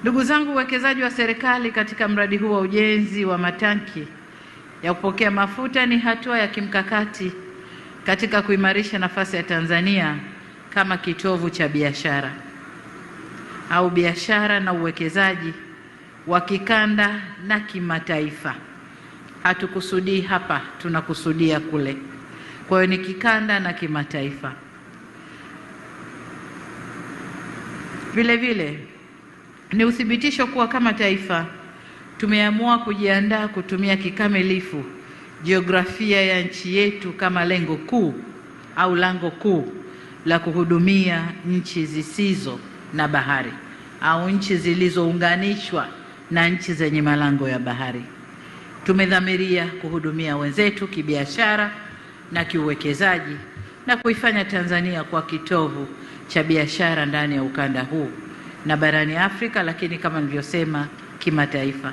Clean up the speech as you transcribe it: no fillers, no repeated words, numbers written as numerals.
Ndugu zangu, uwekezaji wa serikali katika mradi huu wa ujenzi wa matanki ya kupokea mafuta ni hatua ya kimkakati katika kuimarisha nafasi ya Tanzania kama kitovu cha biashara au biashara na uwekezaji wa kikanda na kimataifa. Hatukusudii hapa, tunakusudia kule. Kwa hiyo ni kikanda na kimataifa. Vile vile ni uthibitisho kuwa kama taifa tumeamua kujiandaa kutumia kikamilifu jiografia ya nchi yetu kama lengo kuu au lango kuu la kuhudumia nchi zisizo na bahari au nchi zilizounganishwa na nchi zenye malango ya bahari. Tumedhamiria kuhudumia wenzetu kibiashara na kiuwekezaji na kuifanya Tanzania kwa kitovu cha biashara ndani ya ukanda huu na barani Afrika, lakini kama nilivyosema, kimataifa.